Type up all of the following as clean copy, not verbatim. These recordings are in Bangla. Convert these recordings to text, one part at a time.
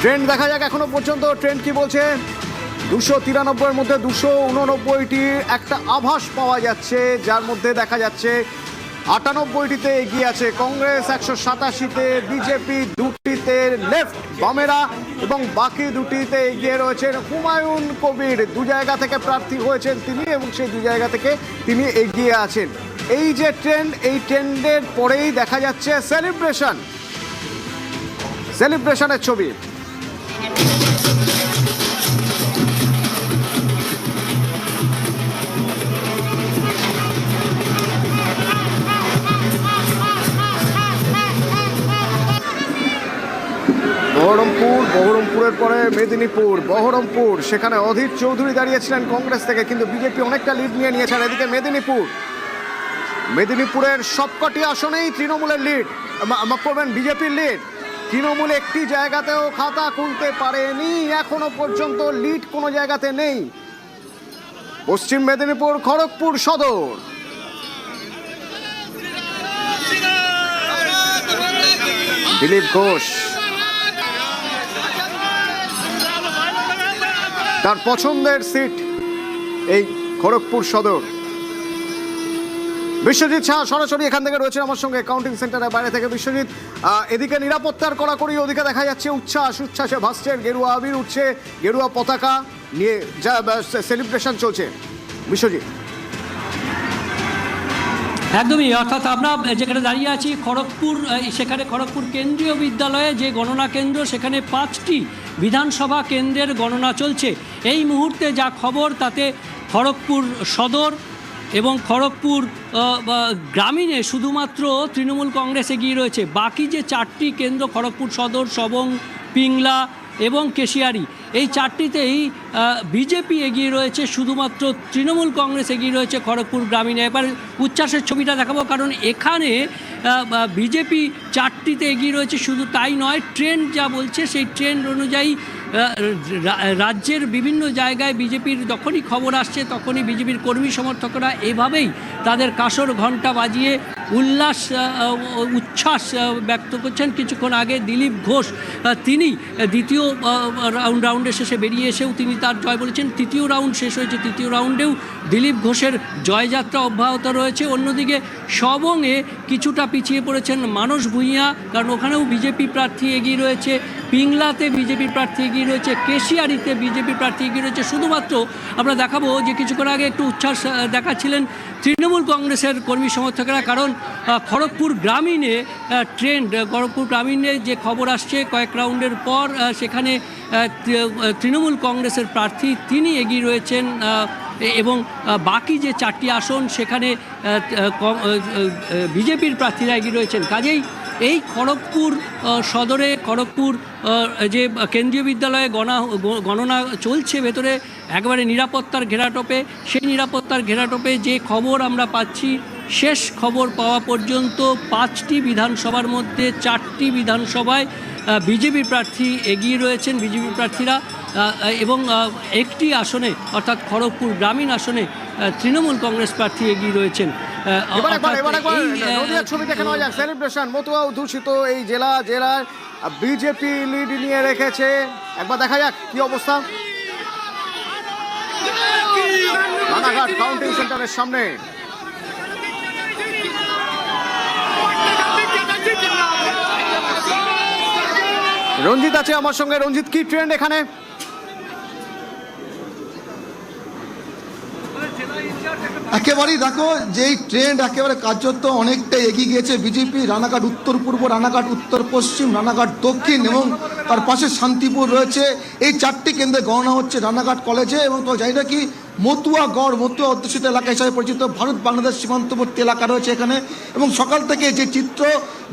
ট্রেন্ড দেখা যাক এখনো পর্যন্ত ট্রেন্ড কি বলছে। 293-এর মধ্যে 289টি একটা আভাস পাওয়া যাচ্ছে, যার মধ্যে দেখা যাচ্ছে 98টিতে এগিয়ে আছে কংগ্রেস, 187তে বিজেপি, 2টিতে লেফট বামেরা এবং বাকি 2টিতে এগিয়ে রয়েছেন হুমায়ুন কবির। 2 জায়গা থেকে প্রার্থী হয়েছেন তিনি এবং সেই 2 জায়গা থেকে তিনি এগিয়ে আছেন। এই যে ট্রেন্ড, এই ট্রেন্ডের পরেই দেখা যাচ্ছে সেলিব্রেশনের ছবি। বহরমপুরের পরে বহরমপুর, সেখানে অধীর চৌধুরী দাঁড়িয়েছিলেন কংগ্রেস থেকে, কিন্তু বিজেপি অনেকটা লিড নিয়ে নিয়েছেন। এদিকে মেদিনীপুরের সবকটি আসনেই তৃণমূলের লিড, বিজেপির লিড। তৃণমূল একটি জায়গাতেও খাতা খুলতে পারেনি এখনো পর্যন্ত, লিড কোনো জায়গাতে নেই। পশ্চিম মেদিনীপুর, খড়গপুর সদর, দিলীপ ঘোষ তার পছন্দের সিট এই খড়গপুর সদর। বিশ্বজিৎ শাহ সরাসরি এখান থেকে রয়েছে আমার সঙ্গে কাউন্টিং সেন্টারের বাইরে থেকে। বিশ্বজিৎ, এদিকে নিরাপত্তার কড়াকড়ি, ওদিকে দেখা যাচ্ছে উচ্ছ্বাসে ভাসছেন, গেরুয়া আবির উঠছে, গেরুয়া পতাকা নিয়ে যা সেলিব্রেশন চলছে। বিশ্বজিৎ, একদমই, অর্থাৎ আমরা যেখানে দাঁড়িয়ে আছি খড়গপুর, সেখানে খড়গপুর কেন্দ্রীয় বিদ্যালয়ে যে গণনা কেন্দ্র, সেখানে 5টি বিধানসভা কেন্দ্রের গণনা চলছে এই মুহূর্তে। যা খবর তাতে খড়গপুর সদর এবং খড়গপুর গ্রামীণে শুধুমাত্র তৃণমূল কংগ্রেস এগিয়ে রয়েছে। বাকি যে 4টি কেন্দ্র, খড়গপুর সদর, সবং, পিংলা এবং কেশিয়ারি, এই 4টিতেই বিজেপি এগিয়ে রয়েছে, শুধুমাত্র তৃণমূল কংগ্রেস এগিয়ে রয়েছে খড়গপুর গ্রামীণে। এবার উচ্ছ্বাসের ছবিটা দেখাবো, কারণ এখানে বিজেপি 4টিতে এগিয়ে রয়েছে। শুধু তাই নয়, ট্রেন্ড যা বলছে সেই ট্রেন্ড অনুযায়ী রাজ্যের বিভিন্ন জায়গায় বিজেপির যখনই খবর আসছে তখনই বিজেপির কর্মী সমর্থকরা এভাবেই তাদের কাসর ঘণ্টা বাজিয়ে উচ্ছ্বাস ব্যক্ত করছেন। কিছুক্ষণ আগে দিলীপ ঘোষ তিনি দ্বিতীয় রাউন্ডের শেষে বেরিয়ে এসেও তিনি তার জয় বলেছেন। তৃতীয় রাউন্ড শেষ হয়েছে, তৃতীয় রাউন্ডেও দিলীপ ঘোষের জয়যাত্রা অব্যাহত রয়েছে। অন্যদিকে সবংয়ে কিছুটা পিছিয়ে পড়েছেন মানস ভূঁইয়া, কারণ ওখানেও বিজেপি প্রার্থী এগিয়ে রয়েছে। পিংলাতে বিজেপি প্রার্থী এগিয়ে রয়েছে, কেশিয়ারিতে বিজেপি প্রার্থী এগিয়ে রয়েছে। শুধুমাত্র আমরা দেখাবো যে কিছুক্ষণ আগে একটু উচ্ছ্বাস দেখাচ্ছিলেন তৃণমূল কংগ্রেসের কর্মী সমর্থকেরা, কারণ খড়গপুর গ্রামীণে খড়গপুর গ্রামীণে যে খবর আসছে কয়েক রাউন্ডের পর, সেখানে তৃণমূল কংগ্রেসের প্রার্থী তিনি এগিয়ে রয়েছেন এবং বাকি যে 4টি আসন সেখানে বিজেপির প্রার্থীরা এগিয়ে রয়েছেন। কাজেই এই খড়গপুর সদরে, খড়গপুর যে কেন্দ্রীয় বিদ্যালয়ে গণনা চলছে ভেতরে একেবারে নিরাপত্তার ঘেরাটোপে, সেই নিরাপত্তার ঘেরাটোপে যে খবর আমরা পাচ্ছি, শেষ খবর পাওয়া পর্যন্ত 5টি বিধানসভার মধ্যে 4টি বিধানসভায় বিজেপি প্রার্থী এগিয়ে রয়েছেন, বিজেপি প্রার্থীরা, এবং একটি আসনে অর্থাৎ খড়গপুর গ্রামীণ আসনে তৃণমূল কংগ্রেস প্রার্থী এগিয়ে রয়েছেন। ছবি দেখে নেওয়া যাক। সেলিব্রেশন, মতুয়া অধ্যুষিত এই জেলার বিজেপি লিড নিয়ে রেখেছে। একবার দেখা যাক কি অবস্থা রানাঘাট কাউন্টিং সেন্টারের সামনে। রঞ্জিত আছে আমার সঙ্গে। রঞ্জিত, কি ট্রেন্ড এখানে? একেবারেই দেখো যে এই ট্রেন্ড একেবারে কার্যত অনেকটাই এগিয়ে গিয়েছে বিজেপি। রানাঘাট উত্তর পূর্ব, রানাঘাট উত্তর পশ্চিম, রানাঘাট দক্ষিণ এবং তার পাশে শান্তিপুর রয়েছে। এই 4টি কেন্দ্রে গণনা হচ্ছে রানাঘাট কলেজে। এবং তো জানি না কি মতুয়া অধ্যুষিত এলাকা হিসাবে পরিচিত ভারত বাংলাদেশ সীমান্তবর্তী এলাকা রয়েছে এখানে। এবং সকাল থেকে যে চিত্র,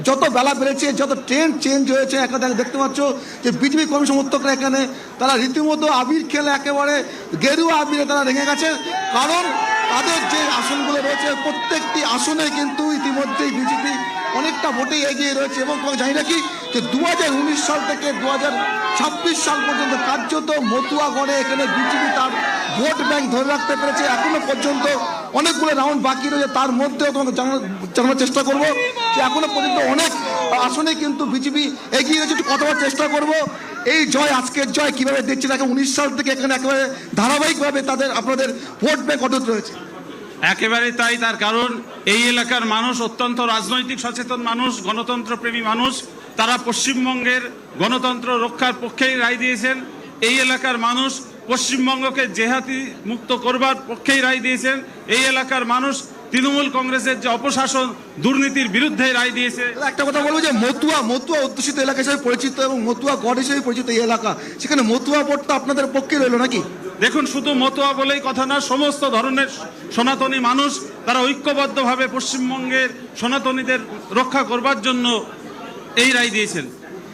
যত বেলা বেড়েছে, যত ট্রেন্ড চেঞ্জ হয়েছে, এখানে দেখতে পাচ্ছ যে বিজেপি কর্মী সমর্থকরা এখানে তারা রীতিমতো আবির খেলে একেবারে গেরুয়া আবিরে তারা রেঙে গেছে। কারণ তাদের যে আসনগুলো রয়েছে প্রত্যেকটি আসনে কিন্তু ইতিমধ্যেই বিজেপি অনেকটা ভোটে এগিয়ে রয়েছে। এবং জানি নাকি যে 2019 সাল থেকে 2026 সাল পর্যন্ত কার্যত মতুয়াগড়ে এখানে বিজেপি তার ভোট ব্যাংক ধরে রাখতে পেরেছে। এখনো পর্যন্ত অনেকগুলো রাউন্ড বাকি রয়েছে, তার মধ্যেও তোমাকে জানানোর চেষ্টা করব যে এখনো পর্যন্ত অনেক আসনে কিন্তু বিজেপি এগিয়ে রয়েছে। একটু কথা বলার চেষ্টা করব এই জয়, আজকের জয় কিভাবে দেখছেন? 19 সাল থেকে এখানে একেবারে ধারাবাহিকভাবে আপনাদের ভোট ব্যাংক অটুট রয়েছে। একেবারে তাই, তার কারণ এই এলাকার মানুষ অত্যন্ত রাজনৈতিক সচেতন মানুষ, গণতন্ত্র প্রেমী মানুষ। তারা পশ্চিমবঙ্গের গণতন্ত্র রক্ষার পক্ষেই রায় দিয়েছেন। এই এলাকার মানুষ পশ্চিমবঙ্গকে জেহাদি মুক্ত করবার পক্ষেই রায় দিয়েছেন। এই এলাকার মানুষ তৃণমূল কংগ্রেসের যে অপশাসন, দুর্নীতির বিরুদ্ধে রায় দিয়েছে। একটা কথা বলবো যে মতুয়া অধ্যুষিত এলাকা হিসেবে পরিচিত এবং মতুয়া গড় হিসেবে পরিচিত এই এলাকা, সেখানে মতুয়া ভোটটা আপনাদের পক্ষে রইল নাকি? দেখুন, শুধু মতুয়া বলেই কথা না, সমস্ত ধরনের সনাতনী মানুষ তারা ঐক্যবদ্ধভাবে পশ্চিমবঙ্গের সনাতনীদের রক্ষা করবার জন্য এই রায় দিয়েছেন।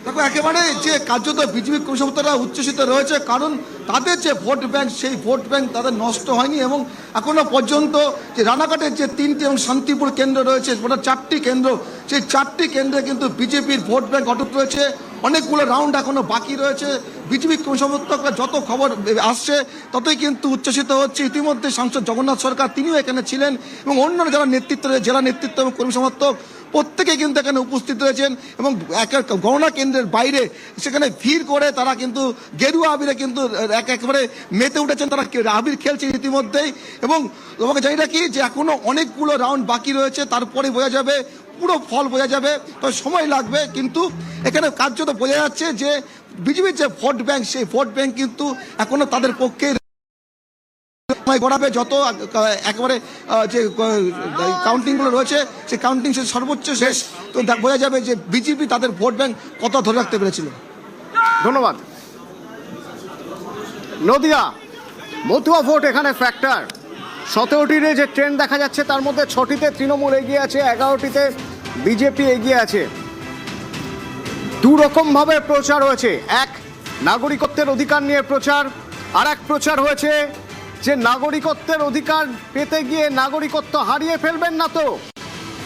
দেখো, একেবারে যে কার্যত বিজেপি কর্মীরা উচ্ছ্বসিত রয়েছে, কারণ তাদের যে ভোট ব্যাংক, সেই ভোট ব্যাংক তাদের নষ্ট হয়নি এবং এখনো পর্যন্ত যে রানাঘাটের যে 3টি এবং শান্তিপুর কেন্দ্র রয়েছে, ওটা 4টি কেন্দ্র, সেই 4টি কেন্দ্রে কিন্তু বিজেপির ভোট ব্যাংক অটুট রয়েছে। অনেকগুলো রাউন্ড এখনো বাকি রয়েছে। বিজেপি কর্মী সমর্থকরা যত খবর আসছে ততই কিন্তু উচ্ছ্বসিত হচ্ছে। ইতিমধ্যে সাংসদ জগন্নাথ সরকার তিনিও এখানে ছিলেন এবং অন্যান্য যারা নেতৃত্ব, জেলা নেতৃত্ব এবং কর্মী সমর্থক প্রত্যেকে কিন্তু এখানে উপস্থিত রয়েছেন এবং গণনা কেন্দ্রের বাইরে সেখানে ভিড় করে তারা কিন্তু গেরুয়া আবিরে কিন্তু একেবারে মেতে উঠেছেন। তারা আবির খেলছে ইতিমধ্যেই এবং তোমাকে জানি রাখি যে এখনো অনেকগুলো রাউন্ড বাকি রয়েছে, তারপরে বোঝা যাবে, পুরো ফল বোঝা যাবে, তবে সময় লাগবে। কিন্তু এখানে কার্যত বোঝা যাচ্ছে যে বিজেপির যে ভোট ব্যাংক, সেই ভোট ব্যাংক কিন্তু এখনো তাদের পক্ষে গড়াবে। যত একেবারে যে কাউন্টিংগুলো রয়েছে, সেই কাউন্টিং সর্বোচ্চ শেষ, তো বোঝা যাবে যে বিজেপি তাদের ভোট ব্যাংক কত ধরে রাখতে পেরেছিল। ধন্যবাদ। নদিয়া মতুয়া ভোট এখানে ফ্যাক্টর। 17টির যে ট্রেন্ড দেখা যাচ্ছে তার মধ্যে 6টিতে তৃণমূল এগিয়ে আছে, 11টিতে বিজেপি এগিয়ে আছে। দুরকমভাবে প্রচার হয়েছে। এক, নাগরিকত্বের অধিকার নিয়ে প্রচার, আর এক প্রচার হয়েছে যে নাগরিকত্বের অধিকার পেতে গিয়ে নাগরিকত্ব হারিয়ে ফেলবেন না তো,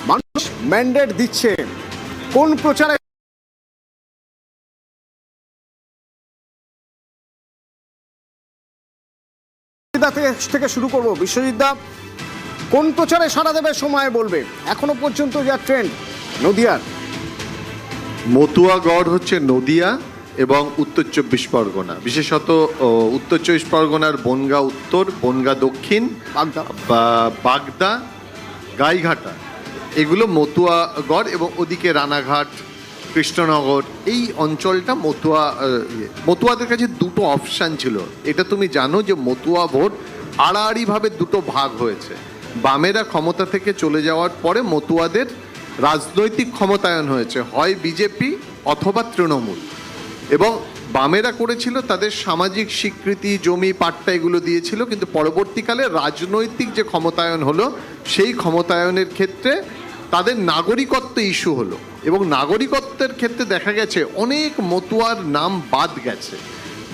মানুষ ম্যান্ডেট দিচ্ছে। কোন প্রচারে থেকে শুরু করবো? বিশ্বজিৎদা, কোন প্রচারে সাড়া দেবে সময় বলবে। এখনো পর্যন্ত যা ট্রেন্ড নদিয়ার, মতুয়াগড় হচ্ছে নদিয়া এবং উত্তর 24 পরগনা, বিশেষত উত্তর 24 পরগনার বনগাঁ উত্তর, বনগাঁ দক্ষিণ, বাগদা, গাইঘাটা, এগুলো মতুয়াগড় এবং ওদিকে রানাঘাট, কৃষ্ণনগর, এই অঞ্চলটা মতুয়াদের কাছে দুটো অপশান ছিল। এটা তুমি জানো যে মতুয়া ভোট আড়াআড়িভাবে দুটো ভাগ হয়েছে। বামেরা ক্ষমতা থেকে চলে যাওয়ার পরে মতুয়াদের রাজনৈতিক ক্ষমতায়ন হয়েছে, হয় বিজেপি অথবা তৃণমূল। এবং বামেরা করেছিল তাদের সামাজিক স্বীকৃতি, জমি পাট্টা এগুলো দিয়েছিল, কিন্তু পরবর্তীকালে রাজনৈতিক যে ক্ষমতায়ন হলো, সেই ক্ষমতায়নের ক্ষেত্রে তাদের নাগরিকত্ব ইস্যু হলো এবং নাগরিকত্বের ক্ষেত্রে দেখা গেছে অনেক মতুয়ার নাম বাদ গেছে।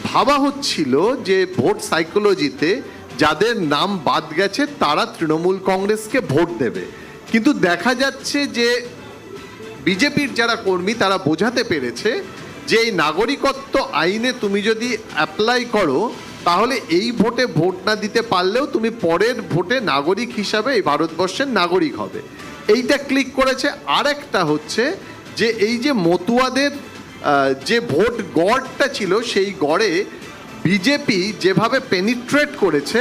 ভাবা হচ্ছিল যে ভোট সাইকোলজিতে যাদের নাম বাদ গেছে তারা তৃণমূল কংগ্রেসকে ভোট দেবে, কিন্তু দেখা যাচ্ছে যে বিজেপির যারা কর্মী তারা বোঝাতে পেরেছে যে এই নাগরিকত্ব আইনে তুমি যদি অ্যাপ্লাই করো তাহলে এই ভোটে ভোট না দিতে পারলেও তুমি পরের ভোটে নাগরিক হিসাবে এই ভারতবর্ষের নাগরিক হবে। এইটা ক্লিক করেছে। আর একটা হচ্ছে যে এই যে মতুয়াদের যে ভোট গড়টা ছিল, সেই গড়ে বিজেপি যেভাবে পেনিট্রেট করেছে,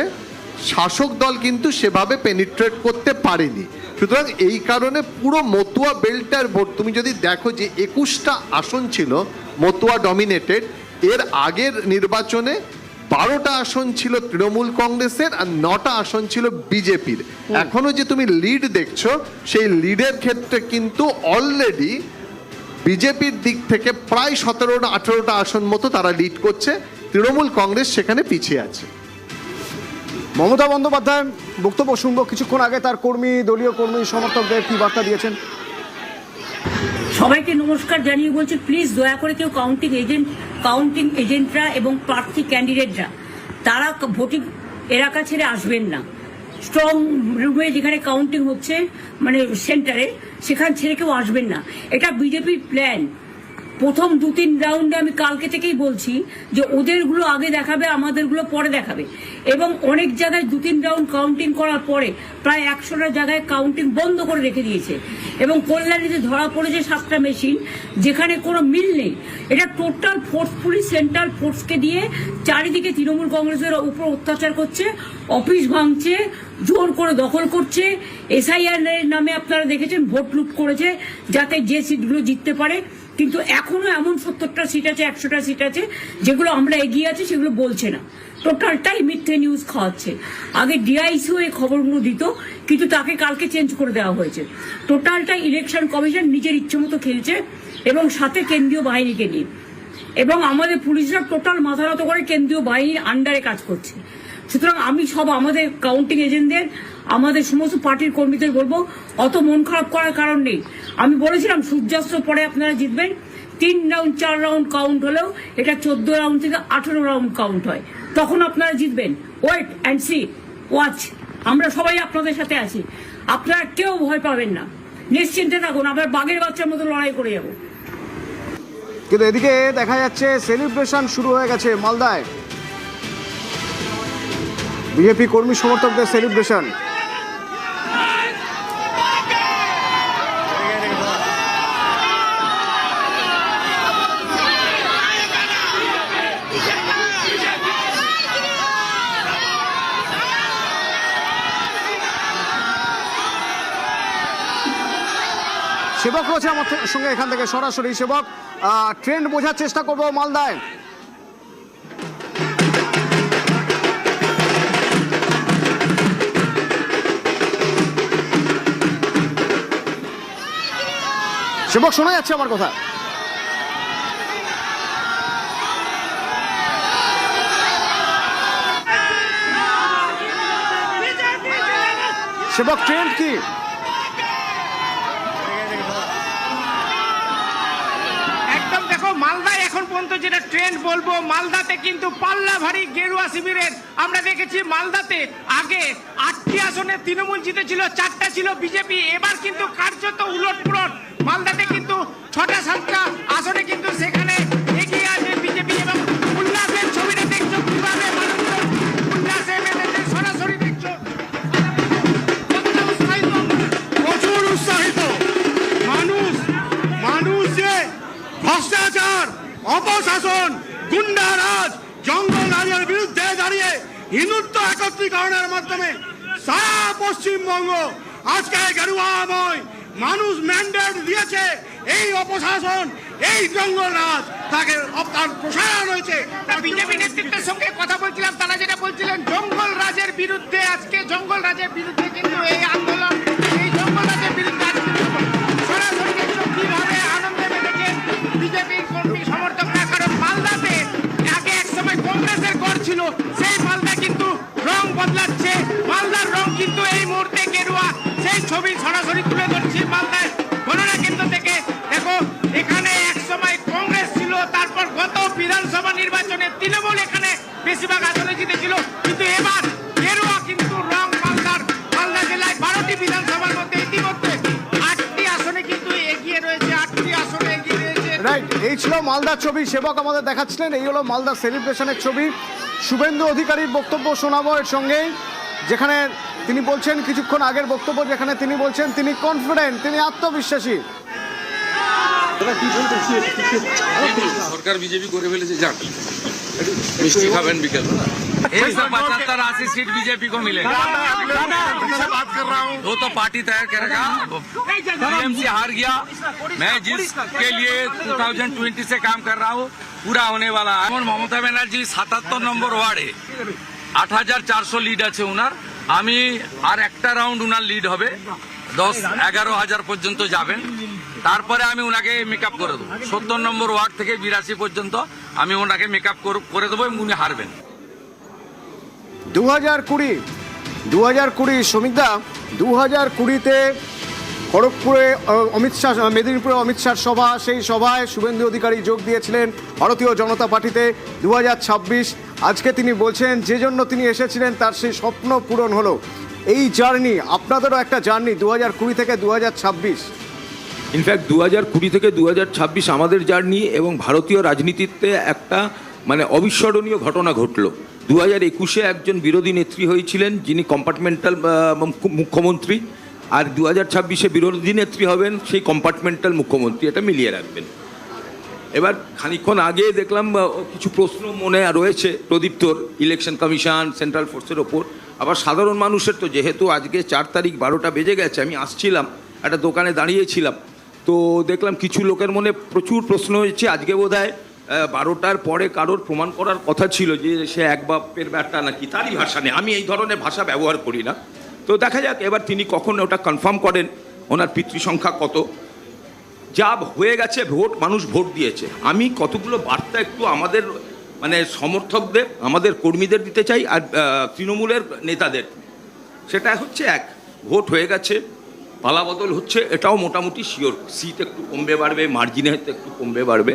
শাসক দল কিন্তু সেভাবে পেনিট্রেট করতে পারেনি। সুতরাং এই কারণে পুরো মতুয়া বেল্টার ভোট তুমি যদি দেখো যে 21টা আসন ছিল মতুয়া ডমিনেটেড, এর আগের নির্বাচনে 12টা আসন ছিল তৃণমূল কংগ্রেসের আর 9টা আসন ছিল বিজেপির। এখনো যে তুমি লিড দেখছো, সেই লিডের ক্ষেত্রে কিন্তু অলরেডি বিজেপির দিক থেকে প্রায় 17টা 18টা আসন মতো তারা লিড করছে, তৃণমূল কংগ্রেস সেখানে পিছিয়ে আছে। মমতা বন্দ্যোপাধ্যায় বক্তব্য শুনবো কিছুক্ষণ আগে, তার দলীয় কর্মী সমর্থকদের কি বার্তা দিয়েছেন। সবাইকে নমস্কার জানিয়ে বলছি, প্লিজ দয়া করে কেউ কাউন্টিং এজেন্টরা এবং প্রার্থী ক্যান্ডিডেটরা তারা ভোটিং এলাকা ছেড়ে আসবেন না। স্ট্রং রুমে যেখানে কাউন্টিং হচ্ছে, মানে সেন্টারে, সেখান ছেড়ে কেউ আসবেন না। এটা বিজেপির প্ল্যান। প্রথম 2-3 রাউন্ডে আমি কালকে থেকেই বলছি যে ওদেরগুলো আগে দেখাবে, আমাদেরগুলো পরে দেখাবে। এবং অনেক জায়গায় 2-3 রাউন্ড কাউন্টিং করার পরে প্রায় 100টা জায়গায় কাউন্টিং বন্ধ করে রেখে দিয়েছে। এবং কল্যাণীতে ধরা পড়েছে 7টা মেশিন, যেখানে কোনো মিল নেই। এটা টোটাল ফোর্সফুলি সেন্ট্রাল ফোর্সকে দিয়ে চারিদিকে তৃণমূল কংগ্রেসের উপর অত্যাচার করছে, অফিস ভাঙছে, জোর করে দখল করছে। এসআইআর এর নামে আপনারা দেখেছেন ভোট লুট করেছে যাতে যে সিটগুলো জিততে পারে। কিন্তু এখনো এমন 70টা সিট আছে, 100টা সিট আছে যেগুলো আমরা এগিয়ে আছি, সেগুলো বলছে না। টোটালটাই মিথ্যে নিউজ খাওয়াচ্ছে। আগে ডিআইসিও এই খবরগুলো দিত, কিন্তু তাকে কালকে চেঞ্জ করে দেওয়া হয়েছে। টোটালটাই ইলেকশন কমিশন নিজের ইচ্ছে মতো খেলছে, এবং সাথে কেন্দ্রীয় বাহিনীকে নিয়ে। এবং আমাদের পুলিশরা টোটাল মাথা নত করে কেন্দ্রীয় বাহিনীর আন্ডারে কাজ করছে। সুতরাং আমি সব আমাদের কাউন্টিং এজেন্টদের, আমাদের সমস্ত পার্টির কর্মীদের বলবো, অত মন খারাপ করার কারণ নেই। আমি বলেছিলাম সূর্যাস্ত পরে আপনারা জিতবেন। 3 রাউন্ড 4 রাউন্ড কাউন্ট হলেও এটা 14 রাউন্ড থেকে 18 রাউন্ড কাউন্ট হয়, তখন আপনারা জিতবেন। Wait and see, watch. আমরা সবাই আপনাদের সাথে আছি, আপনারা কেউ ভয় পাবেন না, নিশ্চিন্তে থাকুন। আমরা বাঘের বাচ্চার মতো লড়াই করে যাবো। কিন্তু এদিকে দেখা যাচ্ছে সেলিব্রেশন শুরু হয়ে গেছে মালদায়, বিজেপি কর্মী সমর্থকদের সেলিব্রেশন। সেবক রয়েছে আমার সঙ্গে এখান থেকে সরাসরি। সেবক, ট্রেন্ড বোঝার চেষ্টা করবো মালদায়। সেবক, শোনা যাচ্ছে আমার কথা? সেবক, ট্রেন্ড কি? একদম দেখো, মালদায় এখন পর্যন্ত যেটা ট্রেন্ড বলবো, মালদাতে কিন্তু পাল্লা ভারী গেরুয়া শিবিরের আমরা দেখেছি। মালদাতে আগে 8টি আসনে তৃণমূল জিতেছিল, 4টা ছিল বিজেপি। এবার কিন্তু কার্যত উলটপুলট। মালদাতে কিন্তু 6টা-7টা আসনে কিন্তু সেখানে এগিয়ে আছে বিজেপি। এবং উল্লাসের ছবিটা দেখছো কিভাবে মানুষজন উল্লাসে মেতেছে, সরাসরি দেখছো। প্রচুর উৎসাহিত মানুষ যে ভ্রষ্টাচার, অপশাসন, গুন্ডারাজ, জঙ্গল রাজের বিরুদ্ধে দাঁড়িয়ে হিন্দুত্ব একত্রীকরণের মাধ্যমে সারা পশ্চিমবঙ্গ আজকে গেরুয়াময়। মানুষ ম্যান্ডেট দিয়েছে এই অপশাসন, এই জঙ্গল রাজ তাকে তার প্রসারণ হয়েছে। বিজেপি নেতৃত্বের সঙ্গে কথা বলছিলাম, তারা যেটা বলছিলেন জঙ্গল রাজের বিরুদ্ধে, আজকে জঙ্গল রাজের বিরুদ্ধে কিন্তু এই আন্দোলন, এই জঙ্গল রাজের বিরুদ্ধে আজকে সরাসরি দেখছো কিভাবে আনন্দে মেতেছে বিজেপির কর্মী সমর্থকরা। কারণ মালদাতে আগে এক সময় কংগ্রেসের গড় ছিল, সেই মালদা কিন্তু রং বদলাচ্ছে। মালদার রং কিন্তু এই মুহূর্তে গেরুয়া, সেই ছবি সরাসরি তুলে ধরছি মালদার গণনা কেন্দ্র থেকে। দেখো, এখানে এক সময় কংগ্রেস ছিল, তারপর গত বিধানসভা নির্বাচনে তৃণমূল এখানে বেশিরভাগ আসনে জিতেছিল, কিন্তু এবার গেরুয়া কিন্তু রং মালদার। মালদা জেলায় 12টি বিধানসভার মধ্যে ইতিমধ্যে 8টি আসনে কিন্তু এগিয়ে রয়েছে, 8টি আসনে এগিয়ে রয়েছে। রাইট, এই ছিল মালদার ছবি। সেবক আমাদের দেখাচ্ছিলেন, এই হলো মালদা সেলিব্রেশনের ছবি। শুভেন্দু অধিকারীর বক্তব্য শোনাবো এর সঙ্গে, যেখানে তিনি বলছেন কিছুক্ষণ আগের বক্তব্য, যেখানে তিনি বলছেন তিনি কনফিডেন্ট, তিনি আত্মবিশ্বাসী। সরকার বিজেপি করে ফেলেছে, যান মিষ্টি খাবেন বিকেল। 175-80 सीट बीजेपी को मिलेगा। वो तो पार्टी तय करेगा। टीएमसी हार गया। मैं जिसके लिए 2020 से काम कर रहा हूँ पूरा होने वाला है। ममता बनर्जी 77 নম্বর ওয়ার্ডে 8400 লিড আছে উনার। আমি আর একটা রাউন্ড উনার লিড হবে, 10-11 হাজার পর্যন্ত যাবেন। তারপরে আমি ওনাকে মেকআপ করে দেবো। 70 নম্বর ওয়ার্ড থেকে 82 পর্যন্ত আমি ওনাকে মেকআপ করে দেবো এবং উনি হারবেন। 2020 শ্রমিকদা, 2020-তে খড়গপুরে অমিত শাহ, মেদিনীপুরে অমিত শাহ সভা, সেই সভায় শুভেন্দু অধিকারী যোগ দিয়েছিলেন ভারতীয় জনতা পার্টিতে। 2026 আজকে তিনি বলছেন যে জন্য তিনি এসেছিলেন তার সেই স্বপ্ন পূরণ হলো। এই জার্নি আপনাদেরও একটা জার্নি 2020 থেকে 2026। ইনফ্যাক্ট 2020 থেকে 2026 আমাদের জার্নি এবং ভারতীয় রাজনীতিতে একটা মানে অবিস্মরণীয় ঘটনা ঘটলো। 2021-এ একজন বিরোধী নেত্রী হয়েছিলেন যিনি কম্পার্টমেন্টাল মুখ্যমন্ত্রী, আর 2026-এ বিরোধী নেত্রী হবেন সেই কম্পার্টমেন্টাল মুখ্যমন্ত্রী, এটা মিলিয়ে রাখবেন। এবার খানিকক্ষণ আগে দেখলাম কিছু প্রশ্ন মনে রয়েছে প্রদীপ্তর ইলেকশন কমিশন, সেন্ট্রাল ফোর্সের ওপর, আবার সাধারণ মানুষের। তো যেহেতু আজকে 4 তারিখ 12টা বেজে গেছে, আমি আসছিলাম একটা দোকানে দাঁড়িয়েছিলাম, তো দেখলাম কিছু লোকের মনে প্রচুর প্রশ্ন হয়েছে। আজকে বোধহয় 12টার পরে কারোর প্রমাণ করার কথা ছিল যে সে এক বাপের ব্যাটা নাকি, তারই ভাষা নেই। আমি এই ধরনের ভাষা ব্যবহার করি না। তো দেখা যাক এবার তিনি কখন ওটা কনফার্ম করেন, ওনার পিতৃসংখ্যা কত। যা হয়ে গেছে মানুষ ভোট দিয়েছে। আমি কতগুলো বার্তা একটু আমাদের মানে সমর্থকদের, আমাদের কর্মীদের দিতে চাই, আর তৃণমূলের নেতাদের। সেটা হচ্ছে, এক, ভোট হয়ে গেছে, পালাবদল হচ্ছে, এটাও মোটামুটি শিওর। সিট একটু কমবে বাড়বে, মার্জিনে একটু কমবে বাড়বে।